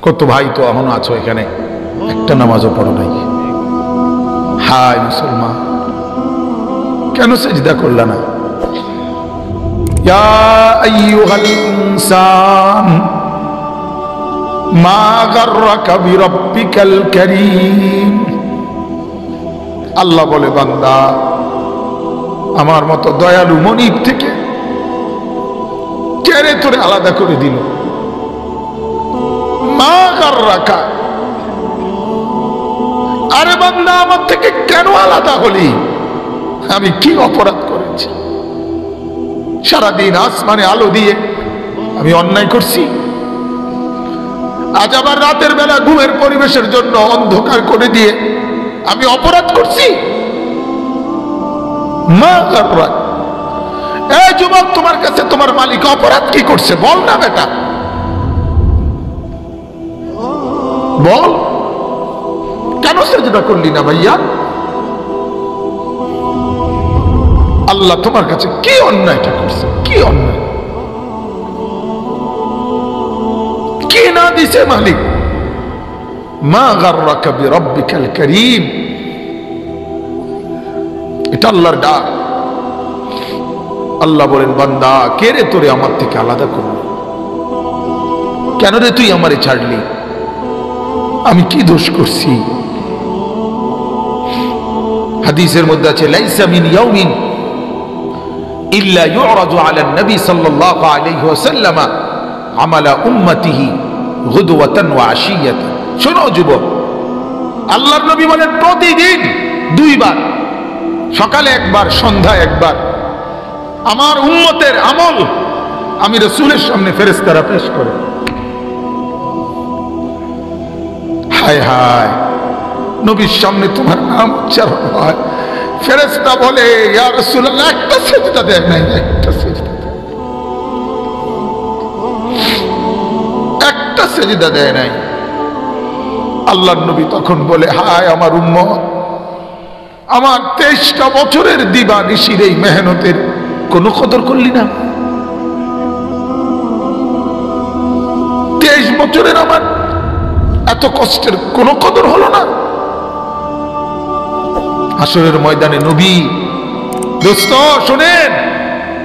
কত ভাই তো এখনো আছো এখানে, একটা নামাজও পড়ো নাই। হায় মুসলমান, কেন সিজদা করলা না? ইয়া আইয়ুহাল ইনসান মা গাররাকা বিরাব্বিকাল কারীম। আল্লাহ বলে, বান্দা, আমার মতো দয়ালু মনিব থেকে কে রে তোরে আলাদা করে দিল? মা গাররাকা, আরে বান্দা, আমার থেকে কেন আলাদা হলি? আমি কি অপরাধ করেছি? সারাদিন আসমানে আলো দিয়ে আমি অন্যায় করছি? আজ আবার রাতের বেলা ঘুমের পরিবেশের জন্য অন্ধকার করে দিয়ে আমি অপরাধ করছি? মা গাররাক, এই যুবক, তোমার কাছে তোমার মালিক অপরাধ কি করছে বল না বেটা, বল। কেন সিজদা করলি না ভাইয়া? আল্লাহ তোমার কাছে কি অন্যায়টা করছে? কি অন্যায়, কি না দিছে মালিক? মা গাররাকা বিরাব্বিকাল কারীম, এটা আল্লাহর ডাক। আল্লাহ বলেন, বান্দা, কে রে তোরে আমার থেকে আলাদা করলি? কেন রে তুই আমারে ছাড়লি? আমি কি দোষ করছি? হাদিসের মধ্যে আছে, লাইসা মিন ইয়াউমিন ইল্লা ইউরাজু আলা নবী সাল্লাল্লাহু আলাইহি ওয়াসাল্লাম আমালা উম্মতিহি গুদওয়াতান ওয়া আশিয়াতান। শোনো যুবক, আল্লাহর নবী বলেন, প্রতিদিন দুইবার, সকালে একবার, সন্ধ্যায় একবার, আমার উম্মতের আমল আমি রাসূলের সামনে ফেরেশতারা পেশ করে। হায় হায়, নবীর সামনে তোমার নাম উচ্চারণ হয়, ফেরেশতা বলে, ইয়া রাসূলুল্লাহ, একটা সিজদা দেয় নাই, একটা সিজদা, একটা সিজদা দেয় নাই। আল্লাহর নবী তখন বলে, হায় আমার উম্মত, আমার 23টা বছরের দিবা নিশির এই মেহনতের কোনো কদর করলি না? 23 বছরের আমার এত কষ্টের কোনো কদর হলো না? হাসরের ময়দানে নবী, দোস্ত শুনেন,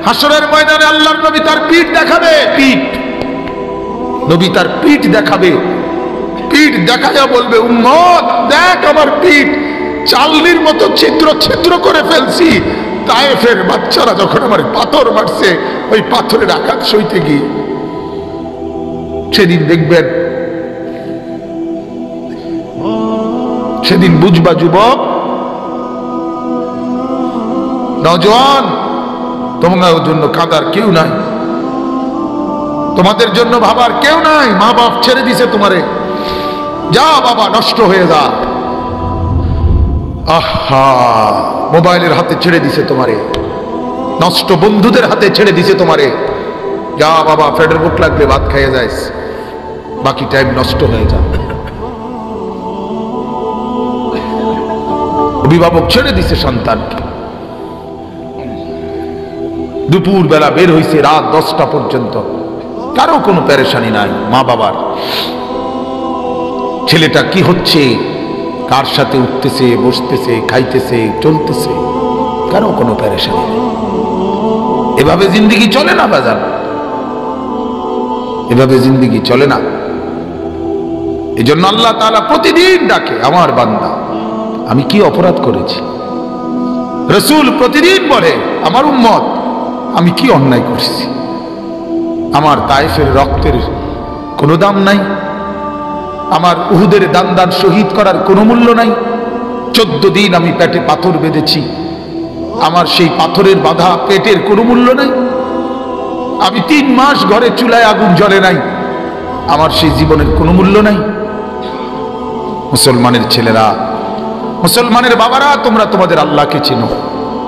হাসরের ময়দানে আল্লাহর নবী তার পিঠ দেখাবে, পিঠ, নবী তার পিঠ দেখাবে, পিঠ দেখায়া বলবে, উম্মত দেখ আমার পিঠ, চালনির মতো ছিদ্র ছিদ্র করে ফেলছি। তায়েফের বাচ্চারা যখন আমার পাথর মারছে, ওই পাথরের আঘাত সইতে গিয়ে। সেদিন দেখবেন, সেদিন বুঝবা যুবক, নওজোয়ান, তোমার জন্য কাঁদার কেউ নাই, তোমাদের জন্য ভাবার কেউ নাই। মা বাপ ছেড়ে দিছে তোমারে, যা বাবা, নষ্ট হয়ে যা। আহা, মোবাইলের হাতে ছেড়ে দিছে তোমারে, নষ্ট বন্ধুদের হাতে ছেড়ে দিছে তোমারে, যা বাবা, ফেডের বুক লাগবে ভাত খাইয়ে যাইস, বাকি টাইম নষ্ট হয়ে যা। অভিভাবক ছেড়ে দিছে সন্তানকে, দুপুর বেলা বের হইছে, রাত 10টা পর্যন্ত, কারো কোনো পেরেশানি নাই। মা বাবার, ছেলেটা কি হচ্ছে, কার সাথে উঠতেছে, বসতেছে, খাইতেছে, চলতেছে, কারো কোনো পেরেশানি নেই। এভাবে জিন্দেগি চলে না বাজার, এভাবে জিন্দেগি চলে না। এজন্য আল্লাহ তাআলা প্রতিদিন ডাকে, আমার বান্দা, আমি কি অপরাধ করেছি? রাসূল প্রতিদিন বলে, আমার উম্মত, আমি কি অন্যায় করছি? আমার তায়েফের রক্তের কোনো দাম নাই, আমার উহুদের দান দান শহীদ করার কোনো মূল্য নাই। 14 দিন আমি পেটে পাথর বেঁধেছি, আমার সেই পাথরের বাধা পেটের কোনো মূল্য নাই। আমি 3 মাস ঘরে চুলায় আগুন জ্বলে নাই, আমার সেই জীবনের কোনো মূল্য নাই। মুসলমানের ছেলেরা, মুসলমানের বাবারা, তোমরা তোমাদের আল্লাহকে চেনো,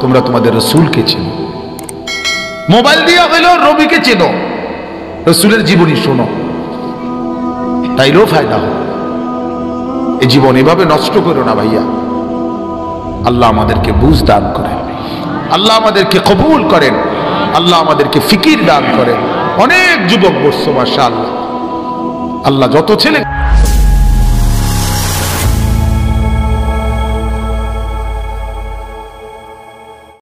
তোমরা তোমাদের রাসূলকে চেনো। মোবাইল দিয়া হইলেও নবীকে চেনো, রাসূলের জীবনী শোনো, তাইলেও ফায়দা হবে। এই জীবন এভাবে নষ্ট করো না ভাইয়া। আল্লাহ আমাদেরকে বুঝ দান করেন, আল্লাহ আমাদেরকে কবুল করেন, আল্লাহ আমাদেরকে ফিকির দান করেন। অনেক যুবক বসছো মাশাআল্লাহ, আল্লাহ যত ছেলে